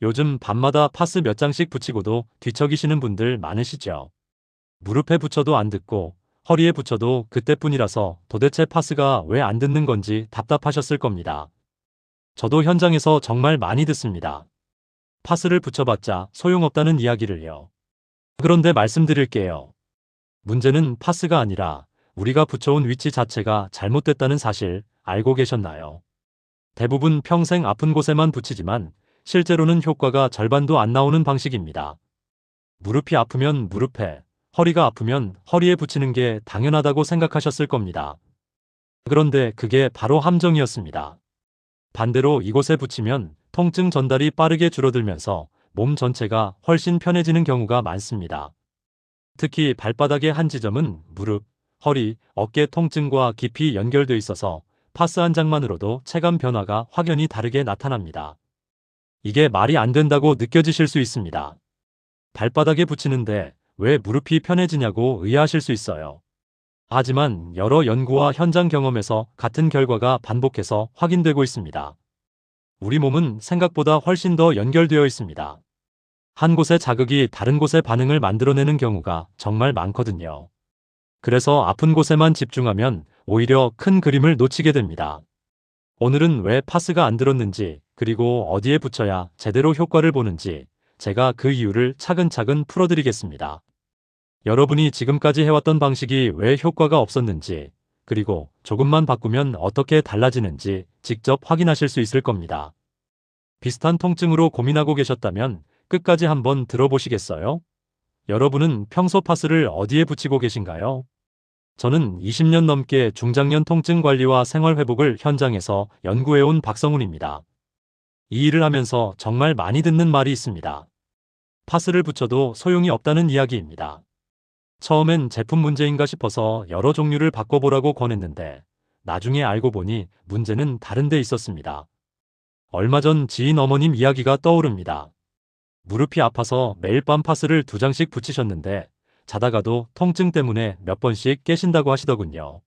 요즘 밤마다 파스 몇 장씩 붙이고도 뒤척이시는 분들 많으시죠? 무릎에 붙여도 안 듣고 허리에 붙여도 그때뿐이라서 도대체 파스가 왜 안 듣는 건지 답답하셨을 겁니다. 저도 현장에서 정말 많이 듣습니다. 파스를 붙여봤자 소용없다는 이야기를요. 그런데 말씀드릴게요. 문제는 파스가 아니라 우리가 붙여온 위치 자체가 잘못됐다는 사실 알고 계셨나요? 대부분 평생 아픈 곳에만 붙이지만 실제로는 효과가 절반도 안 나오는 방식입니다. 무릎이 아프면 무릎에, 허리가 아프면 허리에 붙이는 게 당연하다고 생각하셨을 겁니다. 그런데 그게 바로 함정이었습니다. 반대로 이곳에 붙이면 통증 전달이 빠르게 줄어들면서 몸 전체가 훨씬 편해지는 경우가 많습니다. 특히 발바닥의 한 지점은 무릎, 허리, 어깨 통증과 깊이 연결돼 있어서 파스 한 장만으로도 체감 변화가 확연히 다르게 나타납니다. 이게 말이 안 된다고 느껴지실 수 있습니다. 발바닥에 붙이는데 왜 무릎이 편해지냐고 의아하실 수 있어요. 하지만 여러 연구와 현장 경험에서 같은 결과가 반복해서 확인되고 있습니다. 우리 몸은 생각보다 훨씬 더 연결되어 있습니다. 한 곳의 자극이 다른 곳의 반응을 만들어내는 경우가 정말 많거든요. 그래서 아픈 곳에만 집중하면 오히려 큰 그림을 놓치게 됩니다. 오늘은 왜 파스가 안 들었는지, 그리고 어디에 붙여야 제대로 효과를 보는지 제가 그 이유를 차근차근 풀어드리겠습니다. 여러분이 지금까지 해왔던 방식이 왜 효과가 없었는지, 그리고 조금만 바꾸면 어떻게 달라지는지 직접 확인하실 수 있을 겁니다. 비슷한 통증으로 고민하고 계셨다면 끝까지 한번 들어보시겠어요? 여러분은 평소 파스를 어디에 붙이고 계신가요? 저는 20년 넘게 중장년 통증 관리와 생활 회복을 현장에서 연구해온 박성훈입니다. 이 일을 하면서 정말 많이 듣는 말이 있습니다. 파스를 붙여도 소용이 없다는 이야기입니다. 처음엔 제품 문제인가 싶어서 여러 종류를 바꿔보라고 권했는데 나중에 알고 보니 문제는 다른 데 있었습니다. 얼마 전 지인 어머님 이야기가 떠오릅니다. 무릎이 아파서 매일 밤 파스를 2장씩 붙이셨는데 자다가도 통증 때문에 몇 번씩 깨신다고 하시더군요.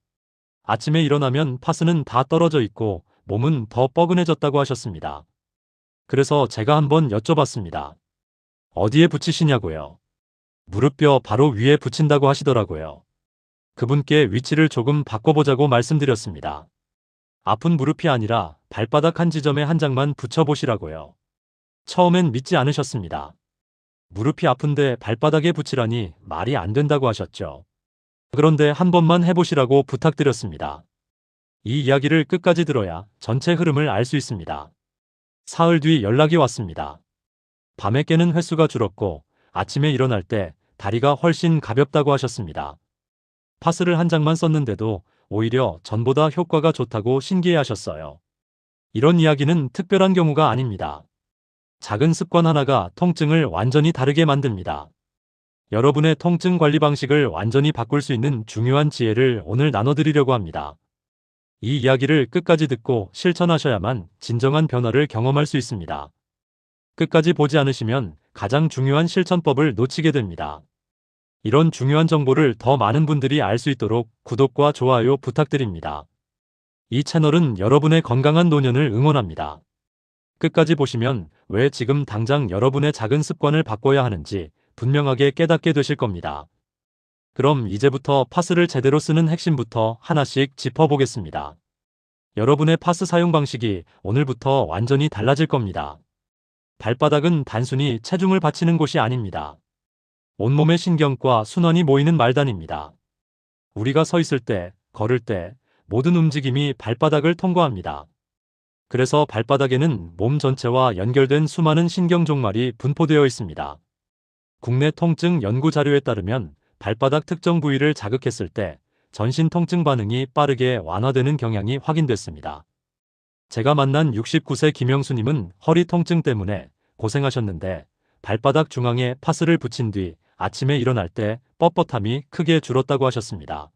아침에 일어나면 파스는 다 떨어져 있고 몸은 더 뻐근해졌다고 하셨습니다. 그래서 제가 한번 여쭤봤습니다. 어디에 붙이시냐고요? 무릎뼈 바로 위에 붙인다고 하시더라고요. 그분께 위치를 조금 바꿔보자고 말씀드렸습니다. 아픈 무릎이 아니라 발바닥 한 지점에 한 장만 붙여보시라고요. 처음엔 믿지 않으셨습니다. 무릎이 아픈데 발바닥에 붙이라니 말이 안 된다고 하셨죠. 그런데 한 번만 해보시라고 부탁드렸습니다. 이 이야기를 끝까지 들어야 전체 흐름을 알 수 있습니다. 사흘 뒤 연락이 왔습니다. 밤에 깨는 횟수가 줄었고 아침에 일어날 때 다리가 훨씬 가볍다고 하셨습니다. 파스를 한 장만 썼는데도 오히려 전보다 효과가 좋다고 신기해하셨어요. 이런 이야기는 특별한 경우가 아닙니다. 작은 습관 하나가 통증을 완전히 다르게 만듭니다. 여러분의 통증 관리 방식을 완전히 바꿀 수 있는 중요한 지혜를 오늘 나눠드리려고 합니다. 이 이야기를 끝까지 듣고 실천하셔야만 진정한 변화를 경험할 수 있습니다. 끝까지 보지 않으시면 가장 중요한 실천법을 놓치게 됩니다. 이런 중요한 정보를 더 많은 분들이 알 수 있도록 구독과 좋아요 부탁드립니다. 이 채널은 여러분의 건강한 노년을 응원합니다. 끝까지 보시면 왜 지금 당장 여러분의 작은 습관을 바꿔야 하는지 분명하게 깨닫게 되실 겁니다. 그럼 이제부터 파스를 제대로 쓰는 핵심부터 하나씩 짚어보겠습니다. 여러분의 파스 사용 방식이 오늘부터 완전히 달라질 겁니다. 발바닥은 단순히 체중을 받치는 곳이 아닙니다. 온몸의 신경과 순환이 모이는 말단입니다. 우리가 서 있을 때, 걸을 때 모든 움직임이 발바닥을 통과합니다. 그래서 발바닥에는 몸 전체와 연결된 수많은 신경 종말이 분포되어 있습니다. 국내 통증 연구 자료에 따르면 발바닥 특정 부위를 자극했을 때 전신 통증 반응이 빠르게 완화되는 경향이 확인됐습니다. 제가 만난 69세 김영수님은 허리 통증 때문에 고생하셨는데 발바닥 중앙에 파스를 붙인 뒤 아침에 일어날 때 뻣뻣함이 크게 줄었다고 하셨습니다.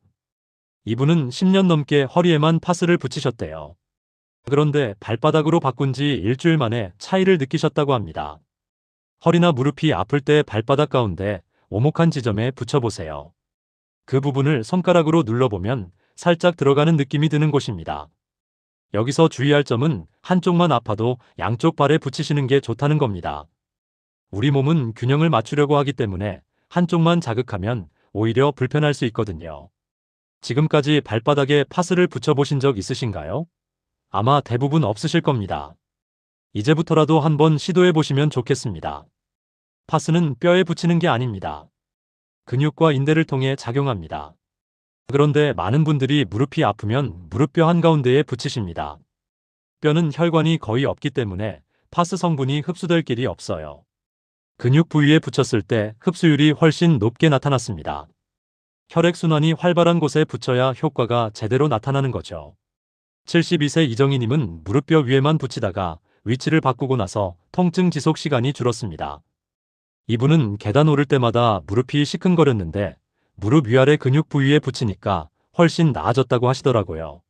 이분은 10년 넘게 허리에만 파스를 붙이셨대요. 그런데 발바닥으로 바꾼 지 일주일 만에 차이를 느끼셨다고 합니다. 허리나 무릎이 아플 때 발바닥 가운데 오목한 지점에 붙여보세요. 그 부분을 손가락으로 눌러보면 살짝 들어가는 느낌이 드는 곳입니다. 여기서 주의할 점은 한쪽만 아파도 양쪽 발에 붙이시는 게 좋다는 겁니다. 우리 몸은 균형을 맞추려고 하기 때문에 한쪽만 자극하면 오히려 불편할 수 있거든요. 지금까지 발바닥에 파스를 붙여보신 적 있으신가요? 아마 대부분 없으실 겁니다. 이제부터라도 한번 시도해 보시면 좋겠습니다. 파스는 뼈에 붙이는 게 아닙니다. 근육과 인대를 통해 작용합니다. 그런데 많은 분들이 무릎이 아프면 무릎뼈 한가운데에 붙이십니다. 뼈는 혈관이 거의 없기 때문에 파스 성분이 흡수될 길이 없어요. 근육 부위에 붙였을 때 흡수율이 훨씬 높게 나타났습니다. 혈액순환이 활발한 곳에 붙여야 효과가 제대로 나타나는 거죠. 72세 이정희님은 무릎뼈 위에만 붙이다가 위치를 바꾸고 나서 통증 지속 시간이 줄었습니다. 이분은 계단 오를 때마다 무릎이 시큰거렸는데 무릎 위아래 근육 부위에 붙이니까 훨씬 나아졌다고 하시더라고요.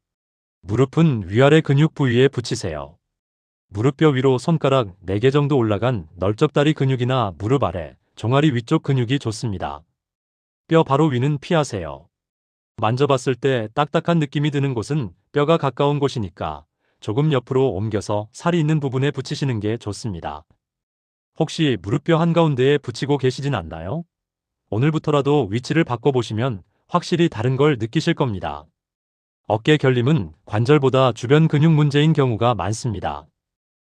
무릎은 위아래 근육 부위에 붙이세요. 무릎뼈 위로 손가락 4개 정도 올라간 널쩍다리 근육이나 무릎 아래, 종아리 위쪽 근육이 좋습니다. 뼈 바로 위는 피하세요. 만져봤을 때 딱딱한 느낌이 드는 곳은 뼈가 가까운 곳이니까 조금 옆으로 옮겨서 살이 있는 부분에 붙이시는 게 좋습니다. 혹시 무릎뼈 한가운데에 붙이고 계시진 않나요? 오늘부터라도 위치를 바꿔보시면 확실히 다른 걸 느끼실 겁니다. 어깨 결림은 관절보다 주변 근육 문제인 경우가 많습니다.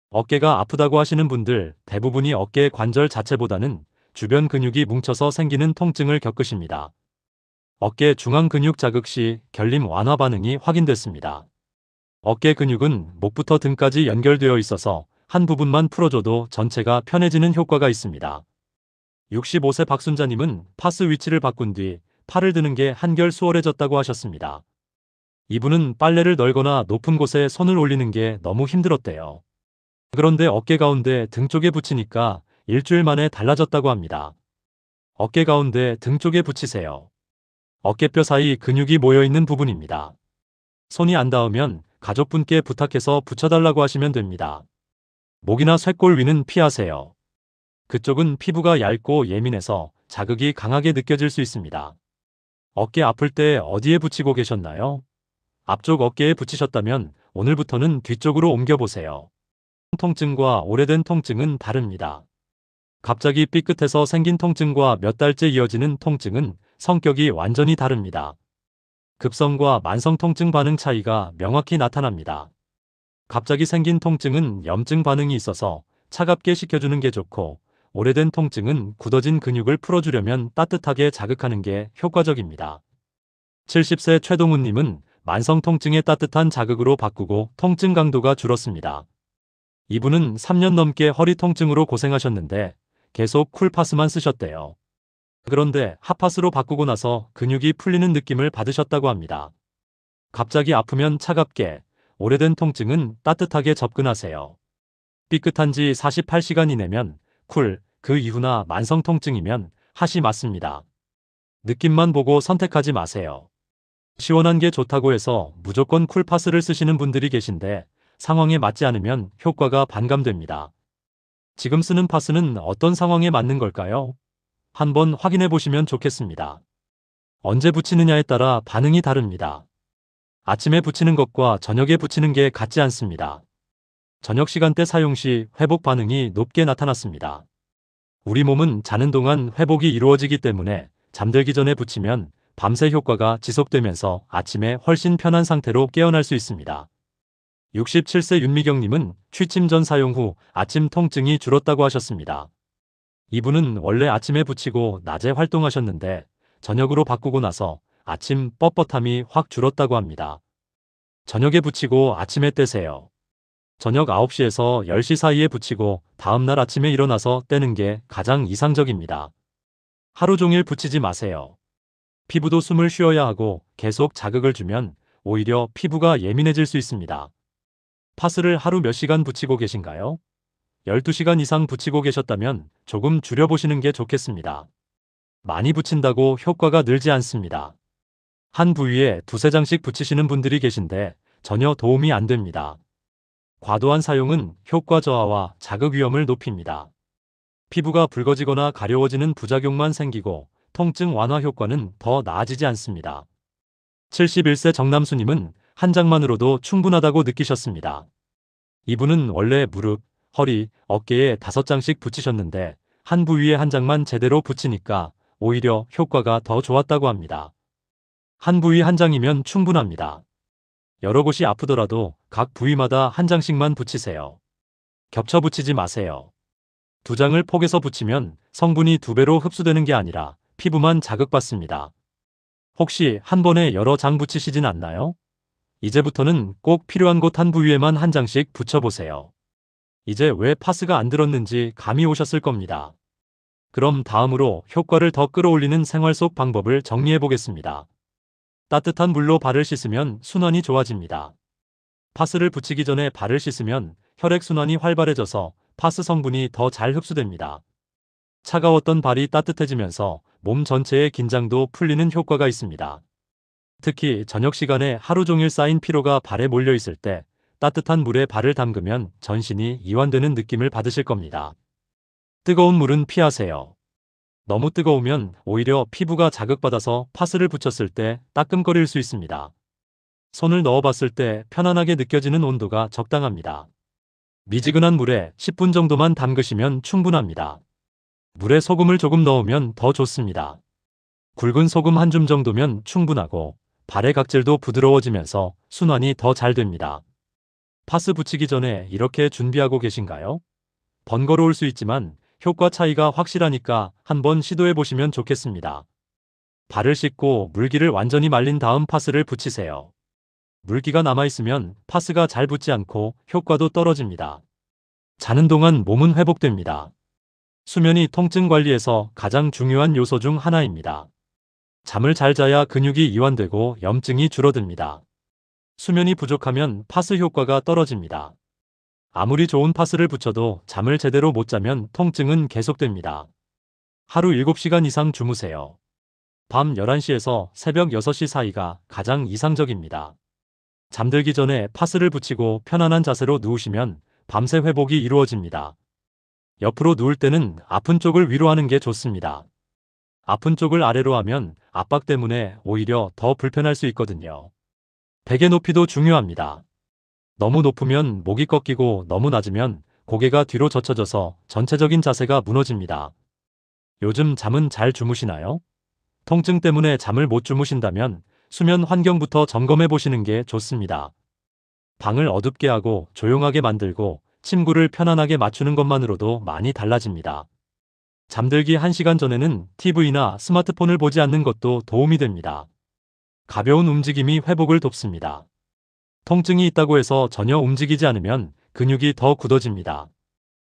어깨가 아프다고 하시는 분들 대부분이 어깨 관절 자체보다는 주변 근육이 뭉쳐서 생기는 통증을 겪으십니다. 어깨 중앙 근육 자극 시 결림 완화 반응이 확인됐습니다. 어깨 근육은 목부터 등까지 연결되어 있어서 한 부분만 풀어줘도 전체가 편해지는 효과가 있습니다. 65세 박순자님은 파스 위치를 바꾼 뒤 팔을 드는 게 한결 수월해졌다고 하셨습니다. 이분은 빨래를 널거나 높은 곳에 손을 올리는 게 너무 힘들었대요. 그런데 어깨 가운데 등 쪽에 붙이니까 일주일 만에 달라졌다고 합니다. 어깨 가운데 등 쪽에 붙이세요. 어깨뼈 사이 근육이 모여있는 부분입니다. 손이 안 닿으면 가족분께 부탁해서 붙여달라고 하시면 됩니다. 목이나 쇄골 위는 피하세요. 그쪽은 피부가 얇고 예민해서 자극이 강하게 느껴질 수 있습니다. 어깨 아플 때 어디에 붙이고 계셨나요? 앞쪽 어깨에 붙이셨다면 오늘부터는 뒤쪽으로 옮겨보세요. 통증과 오래된 통증은 다릅니다. 갑자기 삐끗해서 생긴 통증과 몇 달째 이어지는 통증은 성격이 완전히 다릅니다. 급성과 만성 통증 반응 차이가 명확히 나타납니다. 갑자기 생긴 통증은 염증 반응이 있어서 차갑게 식혀주는 게 좋고, 오래된 통증은 굳어진 근육을 풀어주려면 따뜻하게 자극하는 게 효과적입니다. 70세 최동훈님은 만성 통증의 따뜻한 자극으로 바꾸고 통증 강도가 줄었습니다. 이분은 3년 넘게 허리 통증으로 고생하셨는데 계속 쿨파스만 쓰셨대요. 그런데 핫파스로 바꾸고 나서 근육이 풀리는 느낌을 받으셨다고 합니다. 갑자기 아프면 차갑게, 오래된 통증은 따뜻하게 접근하세요. 삐끗한 지 48시간 이내면 쿨, 그 이후나 만성 통증이면 핫이 맞습니다. 느낌만 보고 선택하지 마세요. 시원한 게 좋다고 해서 무조건 쿨파스를 쓰시는 분들이 계신데 상황에 맞지 않으면 효과가 반감됩니다. 지금 쓰는 파스는 어떤 상황에 맞는 걸까요? 한번 확인해 보시면 좋겠습니다. 언제 붙이느냐에 따라 반응이 다릅니다. 아침에 붙이는 것과 저녁에 붙이는 게 같지 않습니다. 저녁 시간대 사용 시 회복 반응이 높게 나타났습니다. 우리 몸은 자는 동안 회복이 이루어지기 때문에 잠들기 전에 붙이면 밤새 효과가 지속되면서 아침에 훨씬 편한 상태로 깨어날 수 있습니다. 67세 윤미경님은 취침 전 사용 후 아침 통증이 줄었다고 하셨습니다. 이분은 원래 아침에 붙이고 낮에 활동하셨는데 저녁으로 바꾸고 나서 아침 뻣뻣함이 확 줄었다고 합니다. 저녁에 붙이고 아침에 떼세요. 저녁 9시에서 10시 사이에 붙이고 다음날 아침에 일어나서 떼는 게 가장 이상적입니다. 하루 종일 붙이지 마세요. 피부도 숨을 쉬어야 하고 계속 자극을 주면 오히려 피부가 예민해질 수 있습니다. 파스를 하루 몇 시간 붙이고 계신가요? 12시간 이상 붙이고 계셨다면 조금 줄여보시는 게 좋겠습니다. 많이 붙인다고 효과가 늘지 않습니다. 한 부위에 두세 장씩 붙이시는 분들이 계신데 전혀 도움이 안 됩니다. 과도한 사용은 효과 저하와 자극 위험을 높입니다. 피부가 붉어지거나 가려워지는 부작용만 생기고 통증 완화 효과는 더 나아지지 않습니다. 71세 정남수님은 한 장만으로도 충분하다고 느끼셨습니다. 이분은 원래 무릎, 허리, 어깨에 5장씩 붙이셨는데 한 부위에 한 장만 제대로 붙이니까 오히려 효과가 더 좋았다고 합니다. 한 부위 한 장이면 충분합니다. 여러 곳이 아프더라도 각 부위마다 한 장씩만 붙이세요. 겹쳐 붙이지 마세요. 2장을 폭에서 붙이면 성분이 2배로 흡수되는 게 아니라 피부만 자극받습니다. 혹시 한 번에 여러 장 붙이시진 않나요? 이제부터는 꼭 필요한 곳 한 부위에만 한 장씩 붙여보세요. 이제 왜 파스가 안 들었는지 감이 오셨을 겁니다. 그럼 다음으로 효과를 더 끌어올리는 생활 속 방법을 정리해 보겠습니다. 따뜻한 물로 발을 씻으면 순환이 좋아집니다. 파스를 붙이기 전에 발을 씻으면 혈액순환이 활발해져서 파스 성분이 더 잘 흡수됩니다. 차가웠던 발이 따뜻해지면서 몸 전체의 긴장도 풀리는 효과가 있습니다. 특히 저녁 시간에 하루 종일 쌓인 피로가 발에 몰려 있을 때 따뜻한 물에 발을 담그면 전신이 이완되는 느낌을 받으실 겁니다. 뜨거운 물은 피하세요. 너무 뜨거우면 오히려 피부가 자극받아서 파스를 붙였을 때 따끔거릴 수 있습니다. 손을 넣어봤을 때 편안하게 느껴지는 온도가 적당합니다. 미지근한 물에 10분 정도만 담그시면 충분합니다. 물에 소금을 조금 넣으면 더 좋습니다. 굵은 소금 한 줌 정도면 충분하고 발의 각질도 부드러워지면서 순환이 더 잘 됩니다. 파스 붙이기 전에 이렇게 준비하고 계신가요? 번거로울 수 있지만 효과 차이가 확실하니까 한번 시도해 보시면 좋겠습니다. 발을 씻고 물기를 완전히 말린 다음 파스를 붙이세요. 물기가 남아있으면 파스가 잘 붙지 않고 효과도 떨어집니다. 자는 동안 몸은 회복됩니다. 수면이 통증 관리에서 가장 중요한 요소 중 하나입니다. 잠을 잘 자야 근육이 이완되고 염증이 줄어듭니다. 수면이 부족하면 파스 효과가 떨어집니다. 아무리 좋은 파스를 붙여도 잠을 제대로 못 자면 통증은 계속됩니다. 하루 7시간 이상 주무세요. 밤 11시에서 새벽 6시 사이가 가장 이상적입니다. 잠들기 전에 파스를 붙이고 편안한 자세로 누우시면 밤새 회복이 이루어집니다. 옆으로 누울 때는 아픈 쪽을 위로 하는 게 좋습니다. 아픈 쪽을 아래로 하면 압박 때문에 오히려 더 불편할 수 있거든요. 베개 높이도 중요합니다. 너무 높으면 목이 꺾이고 너무 낮으면 고개가 뒤로 젖혀져서 전체적인 자세가 무너집니다. 요즘 잠은 잘 주무시나요? 통증 때문에 잠을 못 주무신다면 수면 환경부터 점검해 보시는 게 좋습니다. 방을 어둡게 하고 조용하게 만들고 침구를 편안하게 맞추는 것만으로도 많이 달라집니다. 잠들기 1시간 전에는 TV나 스마트폰을 보지 않는 것도 도움이 됩니다. 가벼운 움직임이 회복을 돕습니다. 통증이 있다고 해서 전혀 움직이지 않으면 근육이 더 굳어집니다.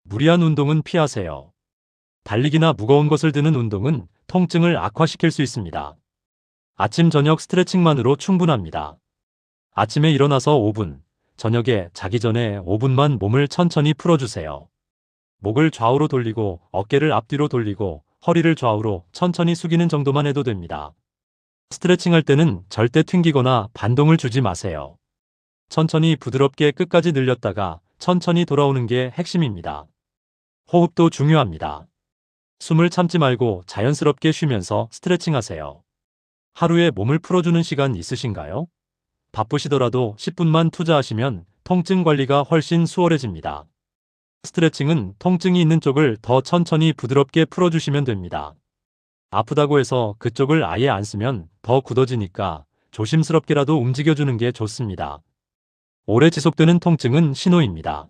무리한 운동은 피하세요. 달리기나 무거운 것을 드는 운동은 통증을 악화시킬 수 있습니다. 아침 저녁 스트레칭만으로 충분합니다. 아침에 일어나서 5분, 저녁에 자기 전에 5분만 몸을 천천히 풀어주세요. 목을 좌우로 돌리고 어깨를 앞뒤로 돌리고 허리를 좌우로 천천히 숙이는 정도만 해도 됩니다. 스트레칭할 때는 절대 튕기거나 반동을 주지 마세요. 천천히 부드럽게 끝까지 늘렸다가 천천히 돌아오는 게 핵심입니다. 호흡도 중요합니다. 숨을 참지 말고 자연스럽게 쉬면서 스트레칭하세요. 하루에 몸을 풀어주는 시간 있으신가요? 바쁘시더라도 10분만 투자하시면 통증 관리가 훨씬 수월해집니다. 스트레칭은 통증이 있는 쪽을 더 천천히 부드럽게 풀어주시면 됩니다. 아프다고 해서 그쪽을 아예 안 쓰면 더 굳어지니까 조심스럽게라도 움직여주는 게 좋습니다. 오래 지속되는 통증은 신호입니다.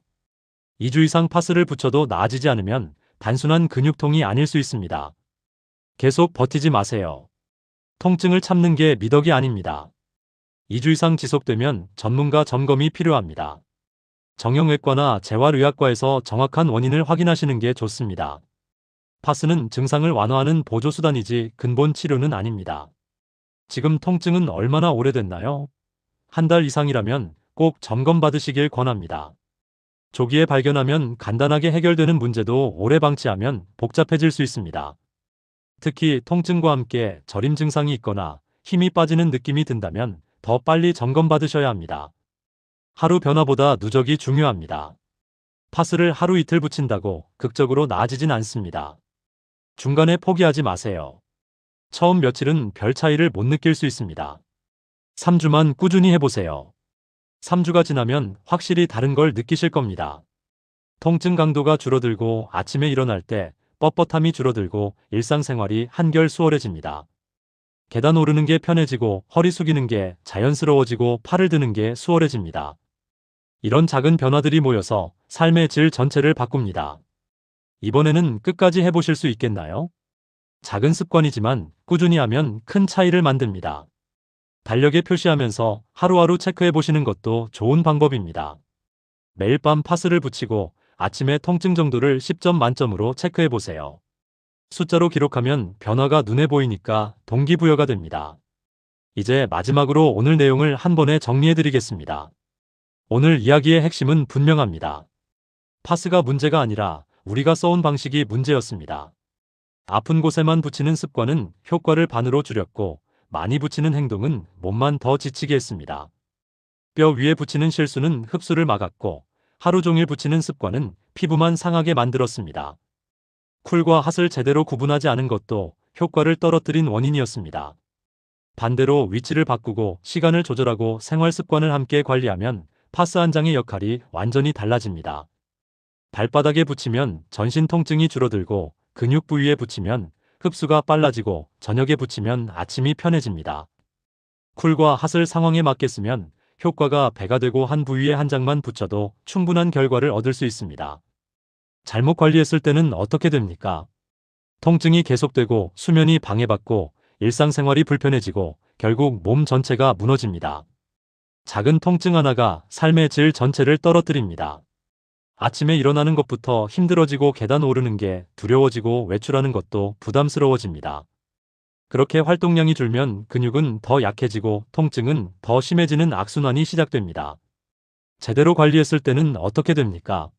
2주 이상 파스를 붙여도 나아지지 않으면 단순한 근육통이 아닐 수 있습니다. 계속 버티지 마세요. 통증을 참는 게 미덕이 아닙니다. 2주 이상 지속되면 전문가 점검이 필요합니다. 정형외과나 재활의학과에서 정확한 원인을 확인하시는 게 좋습니다. 파스는 증상을 완화하는 보조수단이지 근본 치료는 아닙니다. 지금 통증은 얼마나 오래됐나요? 1달 이상이라면 꼭 점검받으시길 권합니다. 조기에 발견하면 간단하게 해결되는 문제도 오래 방치하면 복잡해질 수 있습니다. 특히 통증과 함께 저림 증상이 있거나 힘이 빠지는 느낌이 든다면 더 빨리 점검받으셔야 합니다. 하루 변화보다 누적이 중요합니다. 파스를 하루 이틀 붙인다고 극적으로 나아지진 않습니다. 중간에 포기하지 마세요. 처음 며칠은 별 차이를 못 느낄 수 있습니다. 3주만 꾸준히 해보세요. 3주가 지나면 확실히 다른 걸 느끼실 겁니다. 통증 강도가 줄어들고 아침에 일어날 때 뻣뻣함이 줄어들고 일상생활이 한결 수월해집니다. 계단 오르는 게 편해지고 허리 숙이는 게 자연스러워지고 팔을 드는 게 수월해집니다. 이런 작은 변화들이 모여서 삶의 질 전체를 바꿉니다. 이번에는 끝까지 해보실 수 있겠나요? 작은 습관이지만 꾸준히 하면 큰 차이를 만듭니다. 달력에 표시하면서 하루하루 체크해 보시는 것도 좋은 방법입니다. 매일 밤 파스를 붙이고 아침에 통증 정도를 10점 만점으로 체크해 보세요. 숫자로 기록하면 변화가 눈에 보이니까 동기부여가 됩니다. 이제 마지막으로 오늘 내용을 한 번에 정리해 드리겠습니다. 오늘 이야기의 핵심은 분명합니다. 파스가 문제가 아니라 우리가 써온 방식이 문제였습니다. 아픈 곳에만 붙이는 습관은 효과를 반으로 줄였고 많이 붙이는 행동은 몸만 더 지치게 했습니다. 뼈 위에 붙이는 실수는 흡수를 막았고 하루 종일 붙이는 습관은 피부만 상하게 만들었습니다. 쿨과 핫을 제대로 구분하지 않은 것도 효과를 떨어뜨린 원인이었습니다. 반대로 위치를 바꾸고 시간을 조절하고 생활 습관을 함께 관리하면 파스 한 장의 역할이 완전히 달라집니다. 발바닥에 붙이면 전신 통증이 줄어들고 근육 부위에 붙이면 흡수가 빨라지고 저녁에 붙이면 아침이 편해집니다. 쿨과 핫을 상황에 맞게 쓰면 효과가 배가 되고 한 부위에 한 장만 붙여도 충분한 결과를 얻을 수 있습니다. 잘못 관리했을 때는 어떻게 됩니까? 통증이 계속되고 수면이 방해받고 일상생활이 불편해지고 결국 몸 전체가 무너집니다. 작은 통증 하나가 삶의 질 전체를 떨어뜨립니다. 아침에 일어나는 것부터 힘들어지고 계단 오르는 게 두려워지고 외출하는 것도 부담스러워집니다. 그렇게 활동량이 줄면 근육은 더 약해지고 통증은 더 심해지는 악순환이 시작됩니다. 제대로 관리했을 때는 어떻게 됩니까?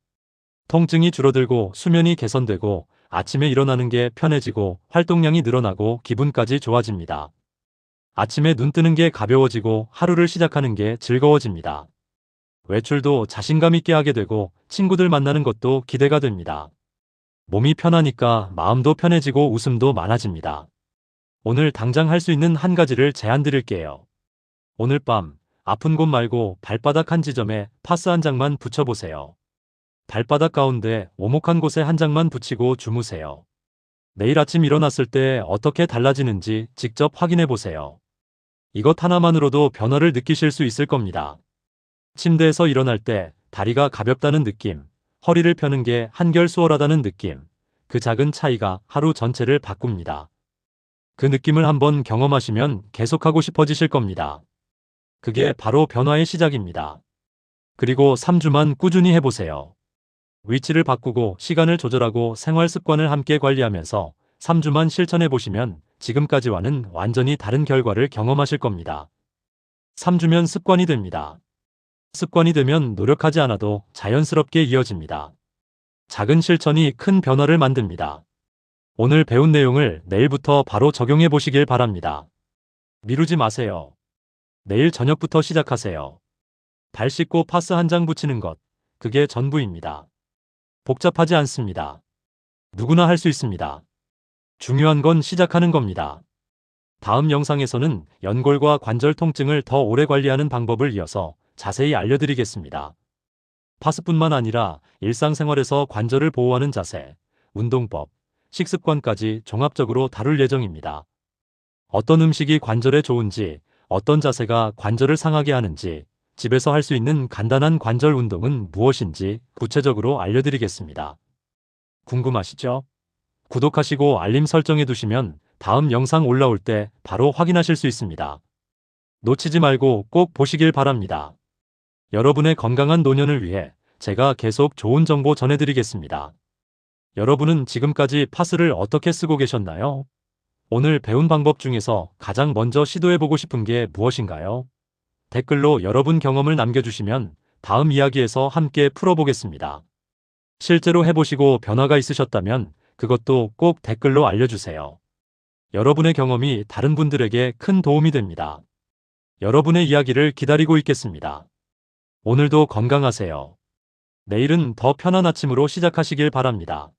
통증이 줄어들고 수면이 개선되고 아침에 일어나는 게 편해지고 활동량이 늘어나고 기분까지 좋아집니다. 아침에 눈 뜨는 게 가벼워지고 하루를 시작하는 게 즐거워집니다. 외출도 자신감 있게 하게 되고 친구들 만나는 것도 기대가 됩니다. 몸이 편하니까 마음도 편해지고 웃음도 많아집니다. 오늘 당장 할 수 있는 한 가지를 제안 드릴게요. 오늘 밤 아픈 곳 말고 발바닥 한 지점에 파스 한 장만 붙여보세요. 발바닥 가운데 오목한 곳에 한 장만 붙이고 주무세요. 내일 아침 일어났을 때 어떻게 달라지는지 직접 확인해 보세요. 이것 하나만으로도 변화를 느끼실 수 있을 겁니다. 침대에서 일어날 때 다리가 가볍다는 느낌, 허리를 펴는 게 한결 수월하다는 느낌, 그 작은 차이가 하루 전체를 바꿉니다. 그 느낌을 한번 경험하시면 계속하고 싶어지실 겁니다. 그게 바로 변화의 시작입니다. 그리고 3주만 꾸준히 해보세요. 위치를 바꾸고 시간을 조절하고 생활 습관을 함께 관리하면서 3주만 실천해 보시면 지금까지와는 완전히 다른 결과를 경험하실 겁니다. 3주면 습관이 됩니다. 습관이 되면 노력하지 않아도 자연스럽게 이어집니다. 작은 실천이 큰 변화를 만듭니다. 오늘 배운 내용을 내일부터 바로 적용해 보시길 바랍니다. 미루지 마세요. 내일 저녁부터 시작하세요. 발 씻고 파스 한 장 붙이는 것, 그게 전부입니다. 복잡하지 않습니다. 누구나 할 수 있습니다. 중요한 건 시작하는 겁니다. 다음 영상에서는 연골과 관절 통증을 더 오래 관리하는 방법을 이어서 자세히 알려드리겠습니다. 파스뿐만 아니라 일상생활에서 관절을 보호하는 자세, 운동법, 식습관까지 종합적으로 다룰 예정입니다. 어떤 음식이 관절에 좋은지, 어떤 자세가 관절을 상하게 하는지, 집에서 할 수 있는 간단한 관절 운동은 무엇인지 구체적으로 알려드리겠습니다. 궁금하시죠? 구독하시고 알림 설정해 두시면 다음 영상 올라올 때 바로 확인하실 수 있습니다. 놓치지 말고 꼭 보시길 바랍니다. 여러분의 건강한 노년을 위해 제가 계속 좋은 정보 전해드리겠습니다. 여러분은 지금까지 파스를 어떻게 쓰고 계셨나요? 오늘 배운 방법 중에서 가장 먼저 시도해보고 싶은 게 무엇인가요? 댓글로 여러분 경험을 남겨주시면 다음 이야기에서 함께 풀어보겠습니다. 실제로 해보시고 변화가 있으셨다면 그것도 꼭 댓글로 알려주세요. 여러분의 경험이 다른 분들에게 큰 도움이 됩니다. 여러분의 이야기를 기다리고 있겠습니다. 오늘도 건강하세요. 내일은 더 편한 아침으로 시작하시길 바랍니다.